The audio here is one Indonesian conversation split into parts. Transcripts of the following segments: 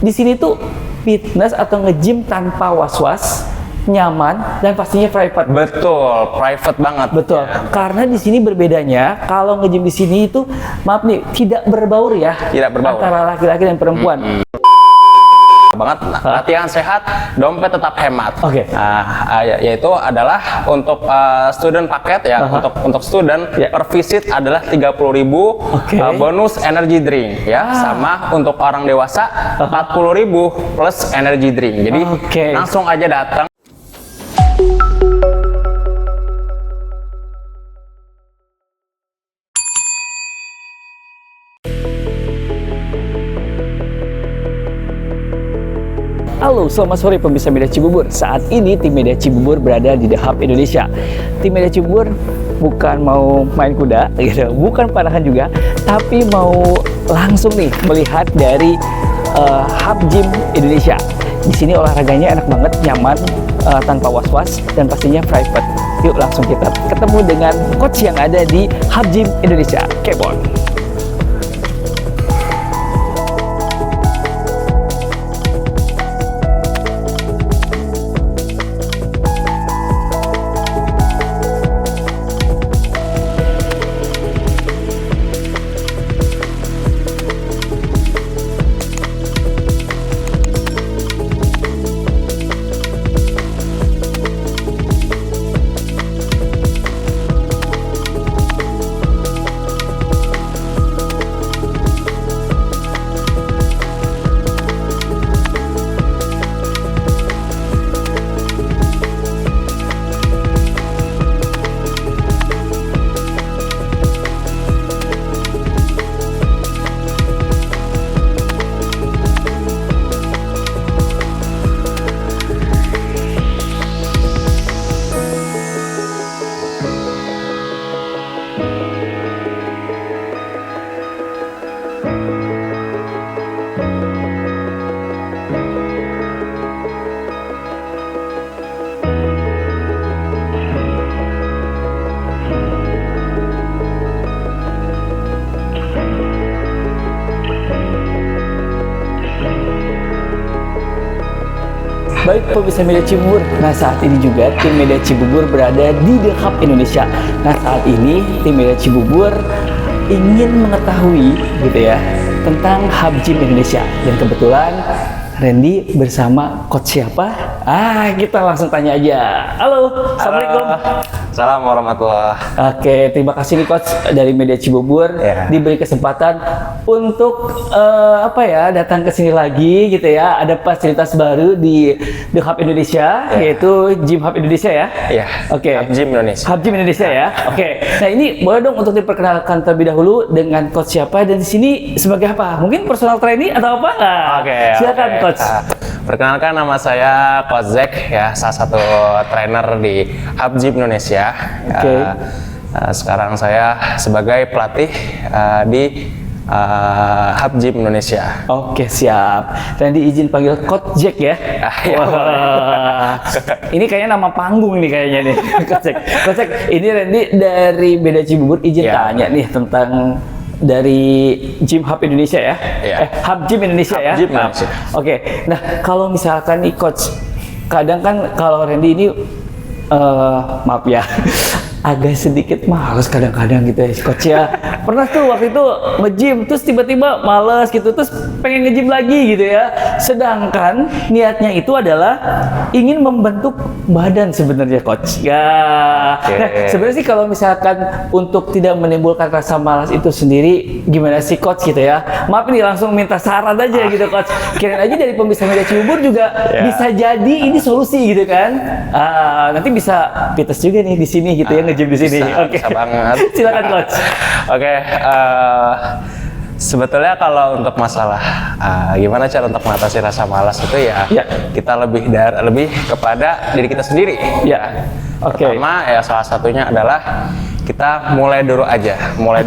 di sini tuh fitness atau nge-gym tanpa was-was, nyaman, dan pastinya private. Betul, private banget. Betul. Ya. Karena di sini berbedanya, kalau nge-gym di sini itu, maaf nih, tidak berbaur ya. Tidak berbaur. Antara laki-laki dan perempuan. Banget, latihan sehat, dompet tetap hemat. Oke. Yaitu adalah untuk student paket ya, untuk student per visit adalah 30.000 bonus energy drink ya, sama untuk orang dewasa 40.000 plus energy drink. Jadi langsung aja datang. Halo, selamat sore pemirsa Media Cibubur. Saat ini tim Media Cibubur berada di The Hub Indonesia. Tim Media Cibubur bukan mau main kuda, gitu, bukan panahan juga, tapi mau langsung nih melihat dari Hub Gym Indonesia. Di sini olahraganya enak banget, nyaman, tanpa was-was, dan pastinya private. Yuk langsung kita ketemu dengan coach yang ada di Hub Gym Indonesia. Kebon. Baik pemirsa Media Cibubur, nah saat ini juga tim Media Cibubur berada di The Hub Indonesia. Nah saat ini tim Media Cibubur ingin mengetahui gitu ya tentang Hub Gym Indonesia, dan kebetulan Randy bersama coach siapa? Kita langsung tanya aja. Halo, assalamualaikum. Salam warahmatullah. Oke, terima kasih nih coach dari Media Cibubur diberi kesempatan untuk datang ke sini lagi gitu ya. Ada fasilitas baru di The Hub Indonesia, yaitu Gym Hub Indonesia ya. Iya. Oke. Hub Gym Indonesia. Hub Gym Indonesia ya. Oke. Nah ini boleh dong untuk diperkenalkan terlebih dahulu dengan coach siapa dan di sini sebagai apa? Mungkin personal training atau apa? Silakan coach. Perkenalkan, nama saya Coach Zack ya, salah satu trainer di Hub Gym Indonesia. Sekarang saya sebagai pelatih di Hub Gym Indonesia. Oke, siap. Randy izin panggil Coach Zack ya. Ini kayaknya nama panggung nih kayaknya nih. Coach Zack. Coach Zack, ini Randy dari Media Cibubur izin tanya nih tentang dari Gym Hub Indonesia ya. Hub Gym Indonesia ya. Gym Indonesia. Oke. Nah, kalau misalkan nih coach, kadang kan kalau Randy ini maaf ya, agak sedikit males kadang-kadang gitu ya coach ya. Pernah tuh waktu itu nge-gym terus tiba-tiba males gitu, terus pengen nge-gym lagi gitu ya. Sedangkan niatnya itu adalah ingin membentuk badan sebenarnya coach. Nah, sebenarnya sih kalau misalkan untuk tidak menimbulkan rasa malas itu sendiri gimana sih coach gitu ya. Maaf nih langsung minta saran aja gitu coach. Kirain aja dari pemirsa Media Cibubur juga bisa jadi ini solusi gitu kan. Nanti bisa fitness juga nih di sini gitu ya, nge-gym di sini. Bisa banget. Silakan coach. Sebetulnya kalau untuk masalah gimana cara untuk mengatasi rasa malas itu ya, kita lebih kepada diri kita sendiri. Pertama ya salah satunya adalah kita mulai dulu aja, mulai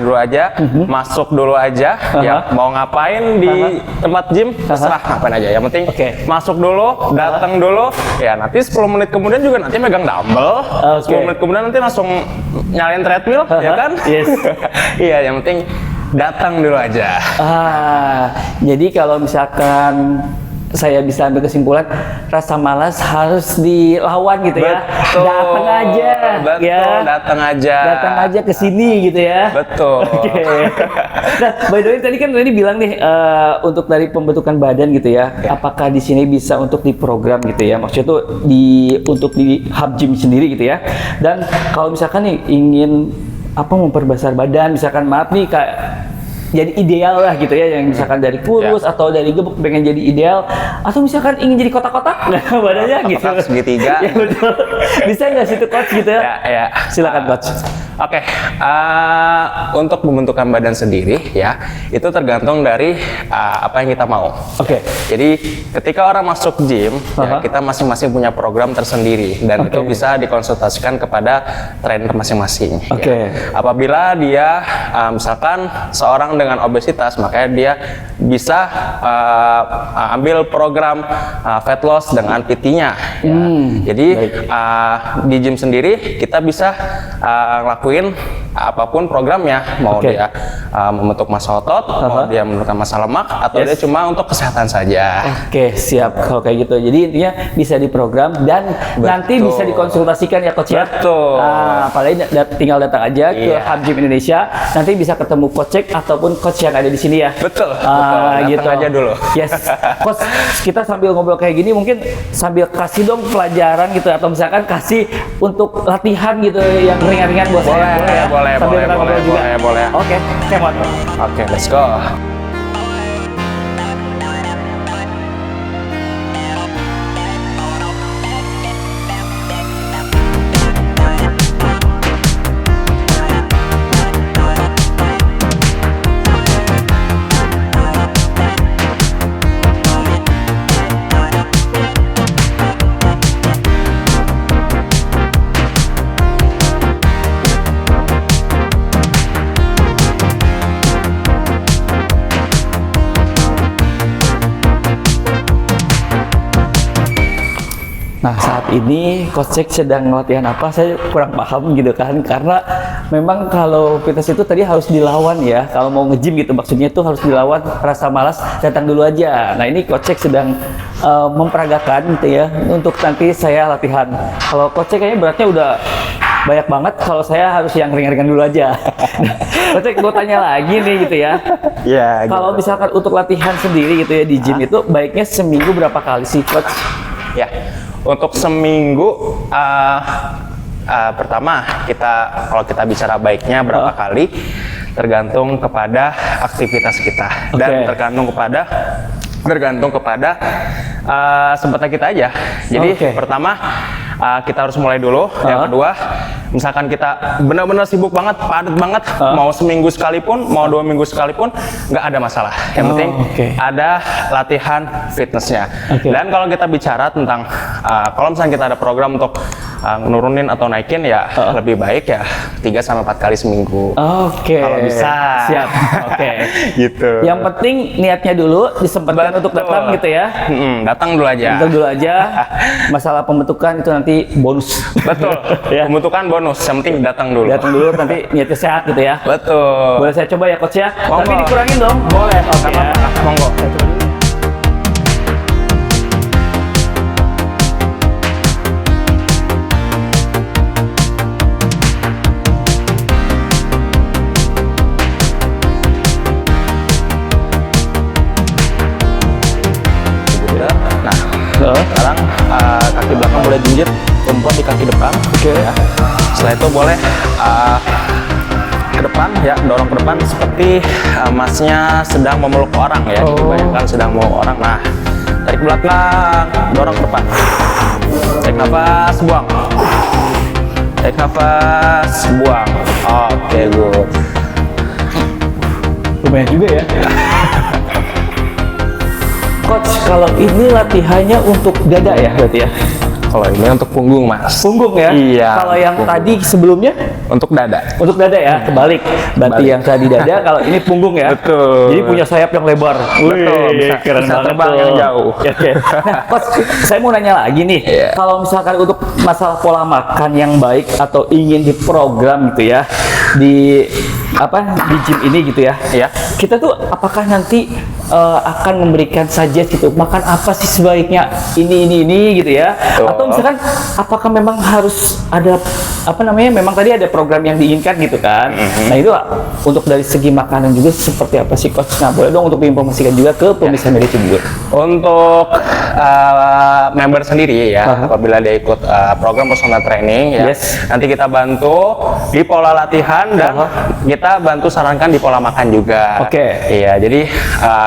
dulu aja, masuk dulu aja, ya mau ngapain di tempat gym terserah ngapain aja, yang penting masuk dulu, datang dulu, ya nanti 10 menit kemudian juga nanti megang dumbbell, 10 menit kemudian nanti langsung nyalain treadmill, ya kan? Iya, yang penting datang dulu aja. Jadi kalau misalkan saya bisa ambil kesimpulan, rasa malas harus dilawan gitu ya. Datang aja. Betul, ya. Datang aja ke sini gitu ya. Betul. Oke. Nah, by the way tadi kan Randy bilang nih untuk dari pembentukan badan gitu ya. Apakah di sini bisa untuk diprogram gitu ya? Maksudnya tuh untuk di hub gym sendiri gitu ya. Dan kalau misalkan nih ingin memperbesar badan, misalkan maaf nih kayak jadi ideal lah gitu ya, yang misalkan dari kurus atau dari gemuk pengen jadi ideal, atau misalkan ingin jadi kotak-kotak badannya gitu. Kotak segitiga. Ya, betul. Bisa nggak sih itu coach gitu ya? Ya. Silakan coach. Oke, untuk pembentukan badan sendiri ya, itu tergantung dari apa yang kita mau. Oke. Jadi ketika orang masuk gym, ya, kita masing-masing punya program tersendiri dan itu bisa dikonsultasikan kepada trainer masing-masing. Oke. Ya. Apabila dia misalkan seorang dengan obesitas, makanya dia bisa ambil program fat loss dengan PT-nya. Ya. Jadi di gym sendiri kita bisa ngelakuin apapun programnya, mau dia membentuk massa otot, mau dia menurunkan massa lemak, atau dia cuma untuk kesehatan saja. Oke, siap kalau kayak gitu. Jadi intinya bisa diprogram dan nanti bisa dikonsultasikan ya coach ya. Betul. Apalagi tinggal datang aja ke Hub Gym Indonesia, nanti bisa ketemu coach ataupun coach yang ada di sini ya. Betul. Datang gitu aja dulu. Yes. Coach, kita sambil ngobrol kayak gini mungkin sambil kasih dong pelajaran gitu, atau misalkan kasih untuk latihan gitu yang ringan-ringan buat saya. Boleh. Oke, come on. Oke, let's go. Nah, saat ini Coach Jack sedang latihan apa? Saya kurang paham gitu kan, karena memang kalau fitness itu tadi harus dilawan ya. Kalau mau nge-gym gitu maksudnya itu harus dilawan rasa malas, datang dulu aja. Nah, ini Coach Jack sedang memperagakan gitu ya untuk nanti saya latihan. Kalau Coach Jack kayaknya beratnya udah banyak banget, kalau saya harus yang ringan-ringan dulu aja. Coach Jack, gue tanya lagi nih gitu ya. Ya. Kalau misalkan untuk latihan sendiri gitu ya di gym itu baiknya seminggu berapa kali sih Coach? Ya. Untuk seminggu pertama kalau kita bicara baiknya berapa kali tergantung kepada aktivitas kita dan tergantung kepada sempatnya kita aja. Jadi pertama kita harus mulai dulu. Yang kedua, misalkan kita benar-benar sibuk banget, padat banget, mau seminggu sekalipun, mau 2 minggu sekalipun, nggak ada masalah. Yang penting ada latihan fitnessnya. Dan kalau kita bicara tentang kalau misalnya kita ada program untuk nurunin atau naikin ya lebih baik ya 3-4 kali seminggu. Kalau bisa. Siap. Gitu. Yang penting niatnya dulu disempatkan untuk datang gitu ya. Datang dulu aja. Masalah pembentukan itu nanti bonus. Betul. Pembentukan bonus. Yang penting datang dulu. Datang dulu nanti niatnya sehat gitu ya. Betul. Boleh saya coba ya coach ya? Monggo. Tapi dikurangin dong. Boleh. Monggo. Sekarang kaki belakang boleh jinjit, tumpuan di kaki depan. Ya. Setelah itu boleh ke depan ya, dorong ke depan seperti masnya sedang memeluk orang ya. Bayangkan sedang memeluk orang. Nah, tarik ke belakang, dorong ke depan. Tarik nafas, buang. Tarik nafas, buang. Oke, good. Lumayan juga ya. Coach, kalau ini latihannya untuk dada ya berarti ya? Kalau ini untuk punggung, Mas. Punggung ya? Iya. Kalau yang tadi sebelumnya? Untuk dada. Untuk dada ya, kebalik. Berarti yang tadi dada, kalau ini punggung ya? Betul. Jadi punya sayap yang lebar. Betul. Keren bisa banget terbang yang jauh. Nah, Coach, saya mau nanya lagi nih. Kalau misalkan untuk masalah pola makan yang baik atau ingin diprogram gitu ya, di di gym ini gitu ya. Iya. Kita tuh apakah nanti akan memberikan suggest gitu, makan apa sih sebaiknya ini gitu ya? Betul. Atau misalkan apakah memang harus ada memang tadi ada program yang diinginkan gitu kan? Nah itu untuk dari segi makanan juga seperti apa sih coach? Nah boleh dong untuk diinformasikan juga ke pemirsa Media Cibubur. Untuk member sendiri ya, apabila dia ikut program personal training ya, nanti kita bantu di pola latihan dan kita bantu sarankan di pola makan juga. Oke. Iya, jadi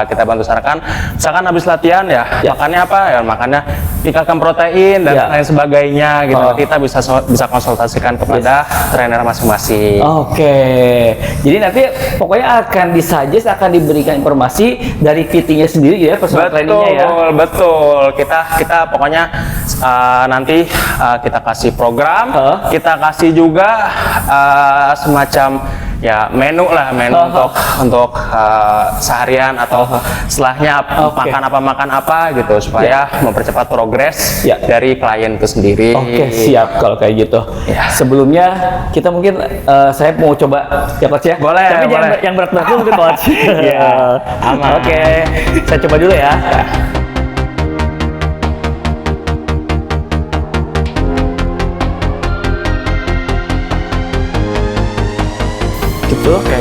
kita bantu sarankan, misalkan habis latihan ya, makannya apa ya, makannya tingkatkan protein dan lain sebagainya gitu. Kita bisa konsultasikan kepada trainer masing-masing. Oke. Jadi nanti pokoknya akan disuggest, akan diberikan informasi dari PT-nya sendiri ya, personal trainingnya ya. Betul. Kita pokoknya nanti kita kasih program, kita kasih juga semacam ya menu untuk seharian atau setelahnya makan apa gitu supaya mempercepat progres dari klien itu sendiri. Oke, siap kalau kayak gitu. Sebelumnya kita mungkin saya mau coba ya coach ya. Boleh. Tapi boleh. yang berat-berat dulu mungkin coach. Aman. Oke, saya coba dulu ya. Oke,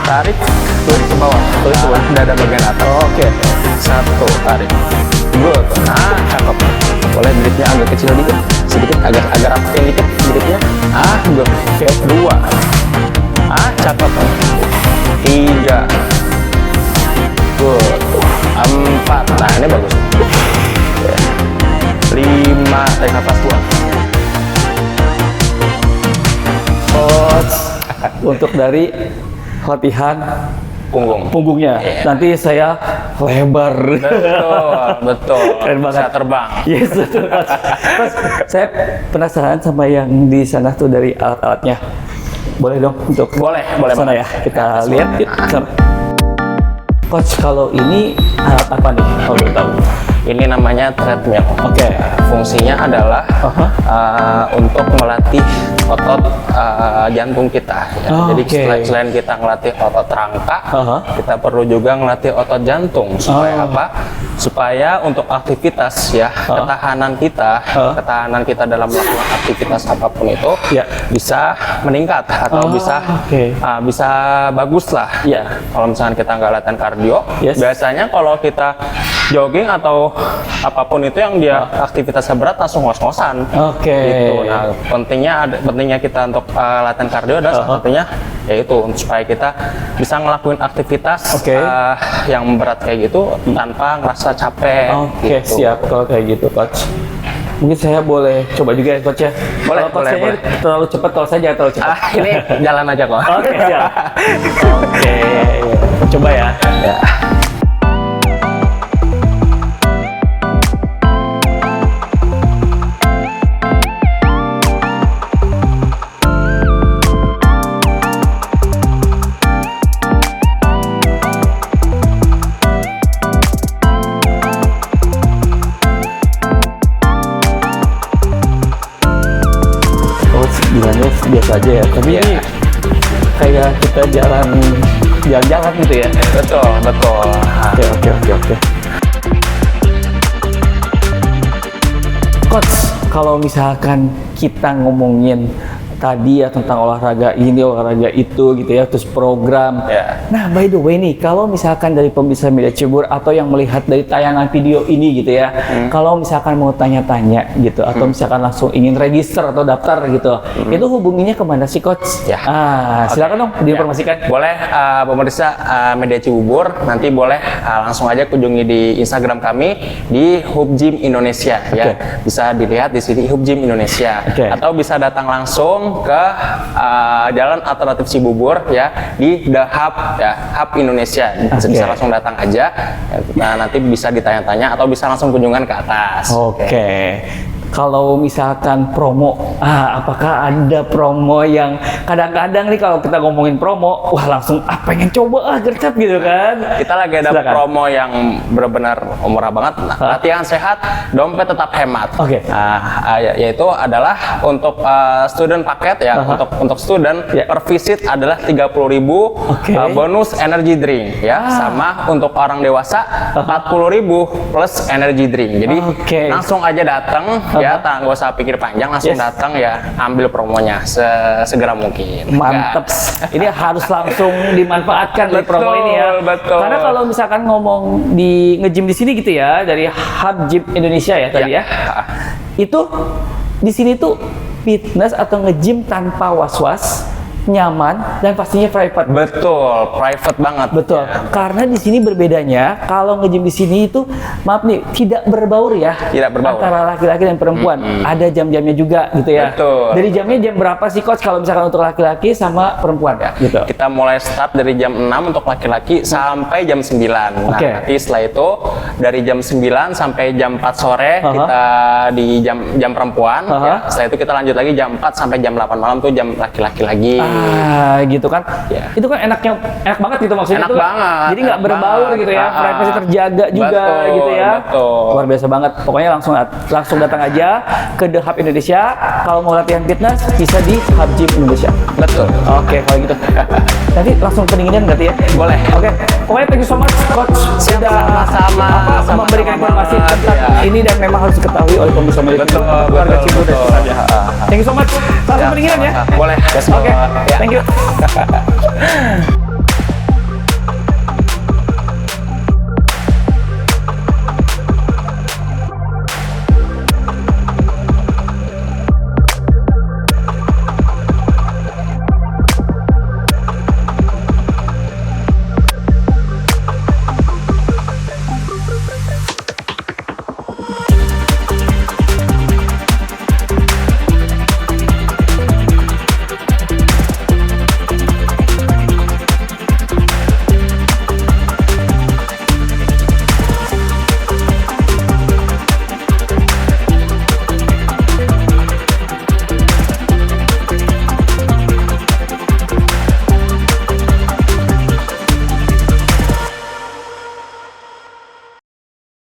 tarik tulis ke bawah, tulis ke bawah, dada bagian atas. Oke. 1, tarik. Good. Cakep. Boleh biliknya agak kecil dikit, sedikit, agak rapetin dikit biliknya. Good. Oke. 2. Cakep. 3. Good. 4. Nah, ini bagus. 5. Tarik nafas buang. Coach, untuk dari latihan punggungnya nanti saya lebar. Betul. Keren banget. Bisa terbang. Yes, betul. Terus saya penasaran sama yang di sana tuh dari alat-alatnya. Boleh dong untuk boleh sana ya. Kita lihat. Coach, kalau ini alat apa nih kalau boleh tahu? Ini namanya treadmill. Oke. Fungsinya adalah untuk melatih otot jantung kita. Ya. Jadi selain kita ngelatih otot rangka, kita perlu juga ngelatih otot jantung supaya apa? Supaya untuk aktivitas ya ketahanan kita dalam melakukan aktivitas apapun itu bisa meningkat atau bisa bagus lah. Kalau misalnya kita nggak latihan kardio, biasanya kalau kita jogging atau apapun itu yang dia aktivitasnya berat langsung ngos-ngosan. Gitu. Nah, pentingnya kita untuk latihan kardio adalah salah satunya yaitu supaya kita bisa ngelakuin aktivitas yang berat kayak gitu tanpa ngerasa capek. Gitu. Siap kalau kayak gitu, coach. Mungkin saya boleh coba juga ya, coach ya. Boleh. Terlalu cepat, kalau saya jangan terlalu cepat. Ini jalan aja kok. Siap. Coba ya. Biasa aja ya, tapi ini kayak kita jalan-jalan gitu ya. Betul. Oke. Coach, kalau misalkan kita ngomongin tadi ya tentang olahraga ini, olahraga itu gitu ya, terus program. Nah, by the way nih, kalau misalkan dari pemirsa Media Cibubur atau yang melihat dari tayangan video ini gitu ya, kalau misalkan mau tanya-tanya gitu, atau misalkan langsung ingin register atau daftar gitu, itu hubunginya kemana sih, Coach? Silakan dong diinformasikan. Boleh pemirsa Media Cibubur, nanti boleh langsung aja kunjungi di Instagram kami di Hub Gym Indonesia ya. Bisa dilihat di sini Hub Gym Indonesia. Atau bisa datang langsung ke Jalan Alternatif Cibubur ya di The Hub ya, Hub Indonesia. Bisa langsung datang aja. Nah, nanti bisa ditanya-tanya atau bisa langsung kunjungan ke atas. kalau misalkan promo, apakah ada promo yang kadang-kadang nih kalau kita ngomongin promo, wah langsung pengen coba gercep gitu kan? Kita lagi ada promo yang benar-benar murah banget. Latihan sehat, dompet tetap hemat. Oke. Yaitu adalah untuk student paket ya, untuk student per visit adalah 30.000 bonus energy drink ya, sama untuk orang dewasa 40.000 plus energy drink. Jadi langsung aja datang ya, nggak usah pikir panjang, langsung datang ya, ambil promonya segera mungkin. Mantep. Ini harus langsung dimanfaatkan di promo ini ya. Betul. Karena kalau misalkan ngomong di nge-gym di sini gitu ya, dari Hub Gym Indonesia ya tadi ya. Itu di sini tuh fitness atau nge-gym tanpa was-was, nyaman, dan pastinya private. Betul, private banget. Betul. Ya. Karena di sini berbedanya, kalau nge-gym di sini itu, maaf nih, tidak berbaur ya. Tidak berbaur. Antara laki-laki dan perempuan. Ada jam-jamnya juga gitu ya. Betul. Dari jamnya jam berapa sih coach kalau misalkan untuk laki-laki sama perempuan ya? Gitu. Kita mulai start dari jam 6 untuk laki-laki sampai jam 9. Nah, nanti setelah itu dari jam 9 sampai jam 4 sore kita di jam perempuan. Ya. Setelah itu kita lanjut lagi jam 4 sampai jam 8 malam tuh jam laki-laki lagi. Gitu kan. Itu kan enak banget gitu maksudnya. Enak banget. Jadi nggak berbaur gitu ya. Privasi terjaga juga gitu ya. Luar biasa banget. Pokoknya langsung datang aja ke The Hub Indonesia. Kalau mau latihan fitness bisa di Hub Gym Indonesia. Betul. Oke, kalau gitu. Nanti langsung pendinginan berarti ya? Boleh. Oke. Pokoknya thank you so much coach. Sudah sama memberikan informasi tentang ini dan memang harus diketahui oleh pemirsa keluarga Cibu dan saja. Thank you so much. Langsung pendinginan ya. Boleh. Oke. Thank you.